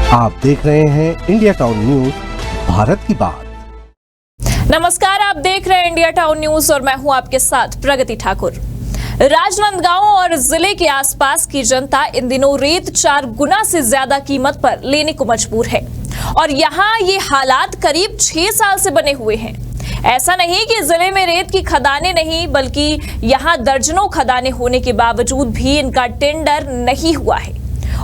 आप देख रहे हैं इंडिया टाउन न्यूज, भारत की बात। नमस्कार, आप देख रहे हैं इंडिया टाउन न्यूज और मैं हूं आपके साथ प्रगति ठाकुर। राजनांदगांव और जिले के आसपास की जनता इन दिनों रेत 4 गुना से ज्यादा कीमत पर लेने को मजबूर है और यहाँ ये हालात करीब 6 साल से बने हुए हैं। ऐसा नहीं कि जिले में रेत की खदानें नहीं, बल्कि यहाँ दर्जनों खदानें होने के बावजूद भी इनका टेंडर नहीं हुआ है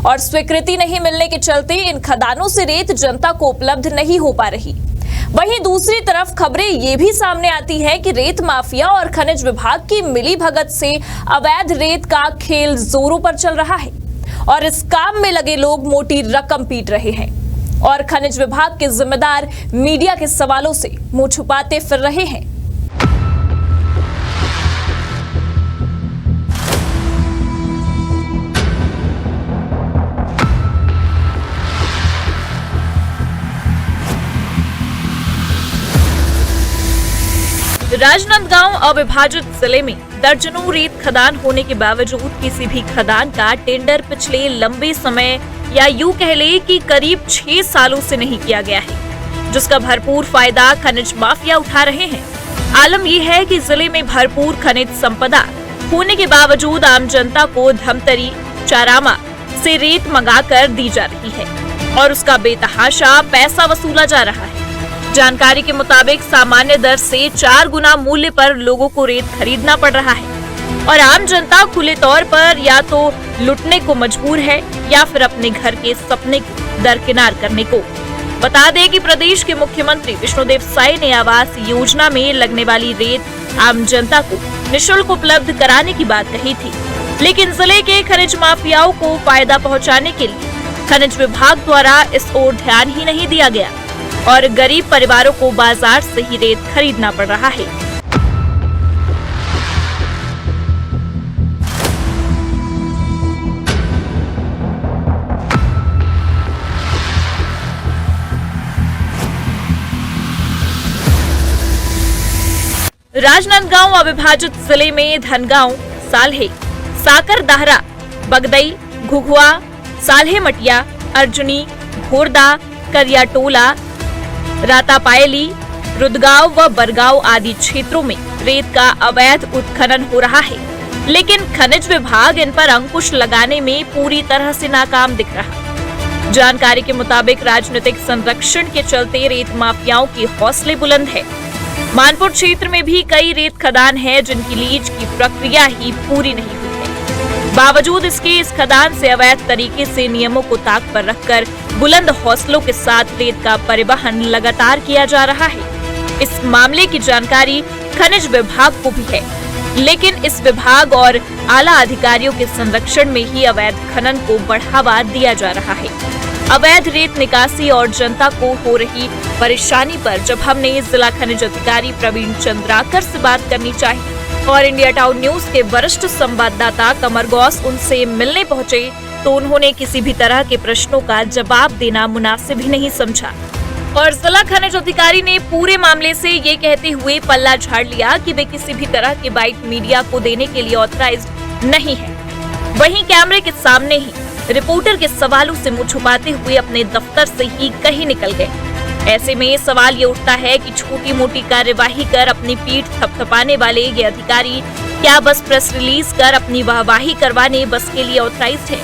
और स्वीकृति नहीं मिलने के चलते इन खदानों से रेत जनता को उपलब्ध नहीं हो पा रही। वहीं दूसरी तरफ खबरें ये भी सामने आती है कि रेत माफिया और खनिज विभाग की मिलीभगत से अवैध रेत का खेल जोरों पर चल रहा है और इस काम में लगे लोग मोटी रकम पीट रहे हैं और खनिज विभाग के जिम्मेदार मीडिया के सवालों से मुंह छुपाते फिर रहे हैं। राजनांदगांव अविभाजित जिले में दर्जनों रेत खदान होने के बावजूद किसी भी खदान का टेंडर पिछले लंबे समय या यूं कह ले कि करीब 6 सालों से नहीं किया गया है, जिसका भरपूर फायदा खनिज माफिया उठा रहे हैं। आलम यह है कि जिले में भरपूर खनिज संपदा होने के बावजूद आम जनता को धमतरी चारामा से रेत मंगाकर दी जा रही है और उसका बेतहाशा पैसा वसूला जा रहा है। जानकारी के मुताबिक सामान्य दर से 4 गुना मूल्य पर लोगों को रेत खरीदना पड़ रहा है और आम जनता खुले तौर पर या तो लुटने को मजबूर है या फिर अपने घर के सपने को दरकिनार करने को। बता दें कि प्रदेश के मुख्यमंत्री विष्णुदेव साय ने आवास योजना में लगने वाली रेत आम जनता को निःशुल्क उपलब्ध कराने की बात कही थी, लेकिन जिले के खनिज माफियाओं को फायदा पहुँचाने के लिए खनिज विभाग द्वारा इस ओर ध्यान ही नहीं दिया गया और गरीब परिवारों को बाजार से ही रेत खरीदना पड़ रहा है। राजनांदगांव अविभाजित जिले में धनगांव, साल्हे, साकर दाहरा, बगदई, घुघुआ, साल्हे मटिया, अर्जुनी, घोरदा, करियाटोला, रातापायली, रुदगांव व बरगांव आदि क्षेत्रों में रेत का अवैध उत्खनन हो रहा है, लेकिन खनिज विभाग इन पर अंकुश लगाने में पूरी तरह से नाकाम दिख रहा। जानकारी के मुताबिक राजनीतिक संरक्षण के चलते रेत माफियाओं के हौसले बुलंद है। मानपुर क्षेत्र में भी कई रेत खदान है जिनकी लीज की प्रक्रिया ही पूरी नहीं हुई है। बावजूद इसके इस खदान से अवैध तरीके से नियमों को ताक पर रखकर बुलंद हौसलों के साथ रेत का परिवहन लगातार किया जा रहा है। इस मामले की जानकारी खनिज विभाग को भी है, लेकिन इस विभाग और आला अधिकारियों के संरक्षण में ही अवैध खनन को बढ़ावा दिया जा रहा है। अवैध रेत निकासी और जनता को हो रही परेशानी पर जब हमने जिला खनिज अधिकारी प्रवीण चंद्राकर से बात करनी चाहिए और इंडिया टाउन न्यूज के वरिष्ठ संवाददाता कमर गौस उनसे मिलने पहुंचे तो उन्होंने किसी भी तरह के प्रश्नों का जवाब देना मुनासिब ही नहीं समझा और जिला खनिज अधिकारी ने पूरे मामले से ये कहते हुए पल्ला झाड़ लिया कि वे किसी भी तरह के बाइट मीडिया को देने के लिए ऑथराइज्ड नहीं है। वहीं कैमरे के सामने ही रिपोर्टर के सवालों से मुंह छुपाते हुए अपने दफ्तर से ही कहीं निकल गए। ऐसे में सवाल ये उठता है कि छोटी मोटी कार्यवाही कर अपनी पीठ थपथपाने वाले ये अधिकारी क्या बस प्रेस रिलीज कर अपनी वाहवाही करवाने बस के लिए ऑथराइज्ड है?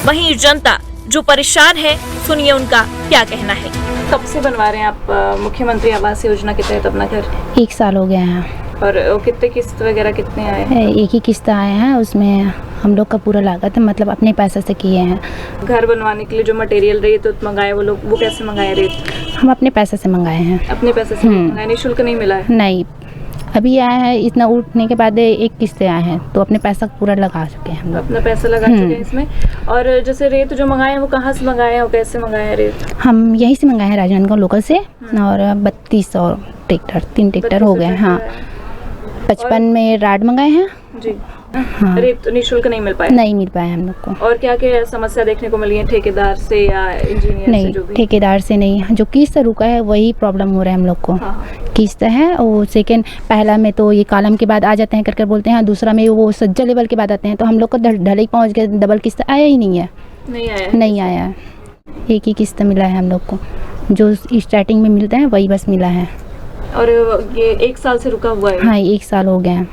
वहीं जनता जो परेशान है, सुनिए उनका क्या कहना है। कब से बनवा रहे हैं आप मुख्यमंत्री आवास योजना के तहत अपना घर? 1 साल हो गया है। और कितने किस्त वगैरह कितने आए हैं? एक ही किस्त आए हैं, उसमें हम लोग का पूरा लागत है, मतलब अपने पैसे से किए हैं। घर बनवाने के लिए जो मटेरियल रेत मंगाए वो लोग, वो कैसे मंगाए रेत? हम अपने पैसे से मंगाए हैं। अपने पैसे से मंगाए, निःशुल्क नहीं मिला है? नहीं, अभी आया है, इतना उठने के बाद एक किस्त आए हैं तो अपने पैसा पूरा लगा चुके हैं हम लोग। अपना पैसा लगा चुके हैं इसमें। और जैसे रेत जो मंगाए हैं वो कहाँ से मंगाए हैं और कैसे मंगाए हैं रेत? हम यहीं से मंगाए हैं, राजनांदगांव लोकल से। और 3200 ट्रैक्टर, 3 ट्रैक्टर हो गए। हाँ, 55 में राड मंगाए हैं जी। हाँ। रेत निःशुल्क नहीं मिल पाया? नहीं मिल पाया हम लोग को। और क्या क्या समस्या देखने को मिली है ठेकेदार से या इंजीनियर नहीं, से? जो भी ठेकेदार से नहीं, जो किस्त रुका है वही प्रॉब्लम हो रहा है हम लोग को। हाँ। किस्त है और सेकेंड पहला में तो ये कॉलम के बाद आ जाते हैं कर बोलते हैं, दूसरा में वो सज्जा लेवल के बाद आते हैं, तो हम लोग को ढलई पहुँच गए, डबल किस्त आया ही नहीं है। नहीं आया? नहीं आया। एक ही किस्त मिला है हम लोग को, जो स्टार्टिंग में मिलता है वही बस मिला है। और ये 1 साल से रुका हुआ है? हाँ, 1 साल हो गया है।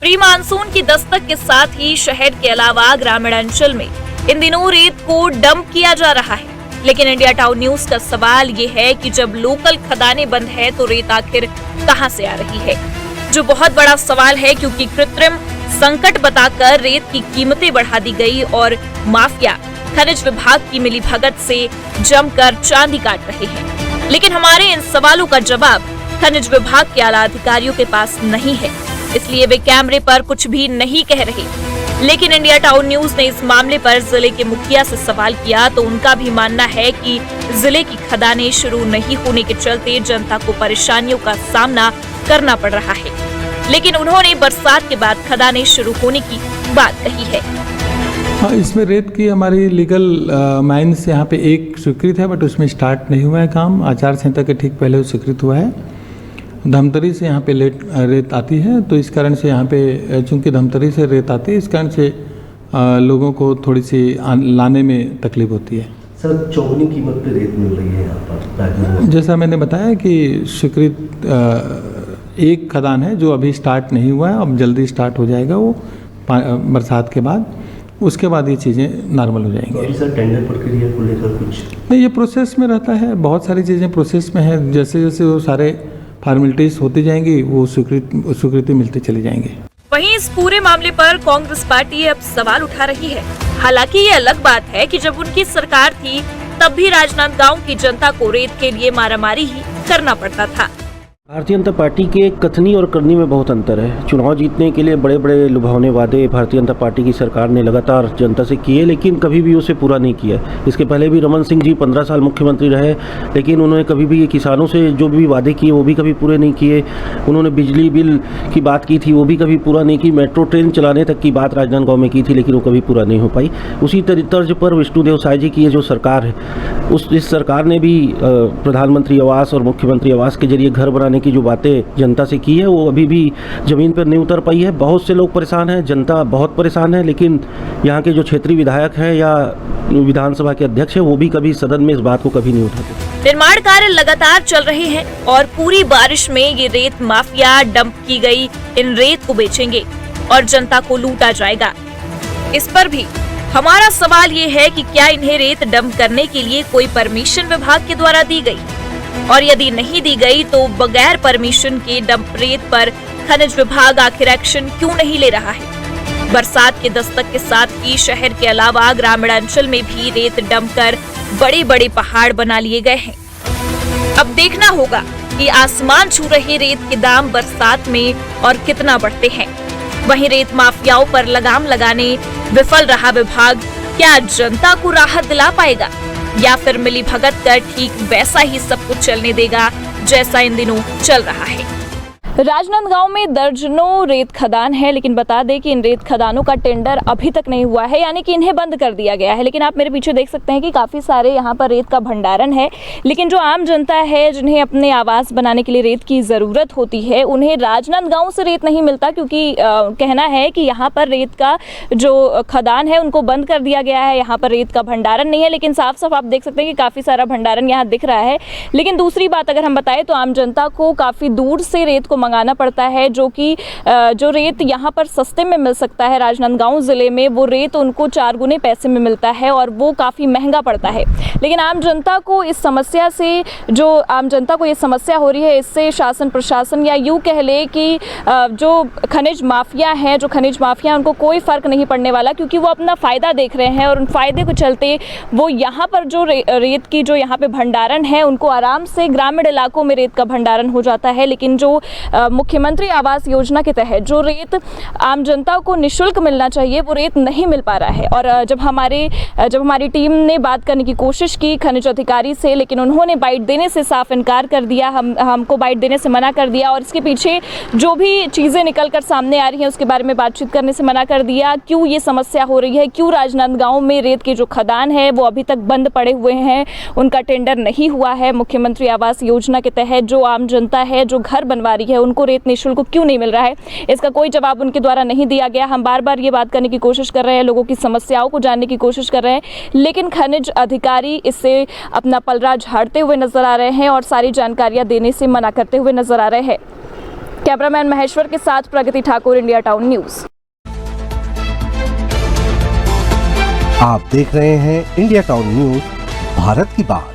प्री मानसून की दस्तक के साथ ही शहर के अलावा ग्रामीण अंचल में इन दिनों रेत को डंप किया जा रहा है। लेकिन इंडिया टाउन न्यूज का सवाल ये है कि जब लोकल खदानें बंद है तो रेत आखिर कहां से आ रही है, जो बहुत बड़ा सवाल है, क्योंकि कृत्रिम संकट बताकर रेत की कीमतें बढ़ा दी गई और माफिया खनिज विभाग की मिलीभगत से जमकर चांदी काट रहे हैं। लेकिन हमारे इन सवालों का जवाब खनिज विभाग के आला अधिकारियों के पास नहीं है, इसलिए वे कैमरे पर कुछ भी नहीं कह रहे। लेकिन इंडिया टाउन न्यूज ने इस मामले पर जिले के मुखिया से सवाल किया तो उनका भी मानना है कि जिले की खदानें शुरू नहीं होने के चलते जनता को परेशानियों का सामना करना पड़ रहा है। लेकिन उन्होंने बरसात के बाद खदानें शुरू होने की बात कही है। हाँ, इसमें रेत की हमारी लीगल माइंस यहाँ पे एक स्वीकृत है, बट उसमें स्टार्ट नहीं हुआ है काम। आचार संहिता के ठीक पहले वो स्वीकृत हुआ है। धमतरी से यहाँ पे रेत आती है, तो इस कारण से यहाँ पे चूँकि धमतरी से रेत आती है, इस कारण से लोगों को थोड़ी सी लाने में तकलीफ होती है। सर, चौगुनी कीमत पे रेत मिल रही है यहाँ पर? जैसा मैंने बताया कि स्वीकृत एक खदान है जो अभी स्टार्ट नहीं हुआ है, अब जल्दी स्टार्ट हो जाएगा वो बरसात के बाद। उसके बाद ये चीज़ें नॉर्मल हो जाएंगी। अभी सर टेंडर प्रक्रिया को लेकर कुछ नहीं, ये प्रोसेस में रहता है, बहुत सारी चीज़ें प्रोसेस में है। जैसे जैसे वो सारे फॉर्मेलिटीज होती जाएंगी, वो स्वीकृति मिलते चले जाएंगे। वहीं इस पूरे मामले पर कांग्रेस पार्टी अब सवाल उठा रही है। हालांकि ये अलग बात है कि जब उनकी सरकार थी तब भी राजनांदगांव की जनता को रेत के लिए मारामारी ही करना पड़ता था। भारतीय जनता पार्टी के कथनी और करनी में बहुत अंतर है। चुनाव जीतने के लिए बड़े बड़े लुभावने वादे भारतीय जनता पार्टी की सरकार ने लगातार जनता से किए, लेकिन कभी भी उसे पूरा नहीं किया। इसके पहले भी रमन सिंह जी 15 साल मुख्यमंत्री रहे, लेकिन उन्होंने कभी भी किसानों से जो भी वादे किए वो भी कभी पूरे नहीं किए। उन्होंने बिजली बिल की बात की थी, वो भी कभी पूरा नहीं की। मेट्रो ट्रेन चलाने तक की बात राजनांदगांव में की थी, लेकिन वो कभी पूरा नहीं हो पाई। उसी तर्ज पर विष्णुदेव साय जी की जो सरकार है, इस सरकार ने भी प्रधानमंत्री आवास और मुख्यमंत्री आवास के जरिए घर बनाने की जो बातें जनता से की है, वो अभी भी जमीन पर नहीं उतर पाई है। बहुत से लोग परेशान हैं, जनता बहुत परेशान है, लेकिन यहाँ के जो क्षेत्रीय विधायक हैं या विधानसभा के अध्यक्ष हैं, वो भी कभी सदन में इस बात को कभी नहीं उठाते। निर्माण कार्य लगातार चल रहे हैं और पूरी बारिश में ये रेत माफिया डंप की गई इन रेत को बेचेंगे और जनता को लूटा जाएगा। इस पर भी हमारा सवाल ये है कि क्या इन्हें रेत डंप करने के लिए कोई परमिशन विभाग के द्वारा दी गई, और यदि नहीं दी गई तो बगैर परमिशन के डंप रेत पर खनिज विभाग आखिर एक्शन क्यों नहीं ले रहा है। बरसात के दस्तक के साथ ही शहर के अलावा ग्रामीण अंचल में भी रेत डंप कर बड़े बड़े पहाड़ बना लिए गए हैं। अब देखना होगा कि आसमान छू रहे रेत के दाम बरसात में और कितना बढ़ते हैं। वहीं रेत माफियाओं पर लगाम लगाने विफल रहा विभाग क्या जनता को राहत दिला पाएगा, या फिर मिलीभगत कर ठीक वैसा ही सब कुछ चलने देगा जैसा इन दिनों चल रहा है। राजनांदगांव में दर्जनों रेत खदान है, लेकिन बता दें कि इन रेत खदानों का टेंडर अभी तक नहीं हुआ है, यानी कि इन्हें बंद कर दिया गया है। लेकिन आप मेरे पीछे देख सकते हैं कि काफ़ी सारे यहाँ पर रेत का भंडारण है, लेकिन जो आम जनता है जिन्हें अपने आवास बनाने के लिए रेत की ज़रूरत होती है, उन्हें राजनांदगांव से रेत नहीं मिलता, क्योंकि कहना है कि यहाँ पर रेत का जो खदान है उनको बंद कर दिया गया है, यहाँ पर रेत का भंडारण नहीं है। लेकिन साफ साफ आप देख सकते हैं कि काफ़ी सारा भंडारण यहाँ दिख रहा है। लेकिन दूसरी बात अगर हम बताएं तो आम जनता को काफ़ी दूर से रेत को मंगाना पड़ता है, जो कि जो रेत यहाँ पर सस्ते में मिल सकता है राजनांदगांव ज़िले में, वो रेत उनको 4 गुने पैसे में मिलता है और वो काफ़ी महंगा पड़ता है। लेकिन आम जनता को इस समस्या से ये समस्या हो रही है, इससे शासन प्रशासन या यूँ कह ले कि जो खनिज माफिया हैं उनको कोई फ़र्क नहीं पड़ने वाला, क्योंकि वो अपना फ़ायदा देख रहे हैं और उन फ़ायदे को चलते वो यहाँ पर जो रेत की जो यहाँ पे भंडारण है, उनको आराम से ग्रामीण इलाकों में रेत का भंडारण हो जाता है। लेकिन जो मुख्यमंत्री आवास योजना के तहत जो रेत आम जनता को निःशुल्क मिलना चाहिए, वो रेत नहीं मिल पा रहा है। और जब हमारी टीम ने बात करने की कोशिश की खनिज अधिकारी से, लेकिन उन्होंने बाइट देने से साफ इनकार कर दिया, हमको बाइट देने से मना कर दिया और इसके पीछे जो भी चीज़ें निकल कर सामने आ रही हैं उसके बारे में बातचीत करने से मना कर दिया। क्यों ये समस्या हो रही है, क्यों राजनांदगांव में रेत के जो खदान है वो अभी तक बंद पड़े हुए हैं, उनका टेंडर नहीं हुआ है। मुख्यमंत्री आवास योजना के तहत जो आम जनता है जो घर बनवा रही है उनको रेत निःशुल्क क्यों नहीं मिल रहा है, इसका कोई जवाब उनके द्वारा नहीं दिया गया। हम बार बार ये बात करने की कोशिश कर रहे हैं, लोगों की समस्याओं को जानने की कोशिश कर रहे हैं, लेकिन खनिज अधिकारी इससे अपना पलड़ा झाड़ते हुए नजर आ रहे हैं और सारी जानकारियां देने से मना करते हुए नजर आ रहे हैं। कैमरामैन महेश्वर के साथ प्रगति ठाकुर, इंडिया टाउन न्यूज। आप देख रहे हैं इंडिया टाउन न्यूज, भारत की बात।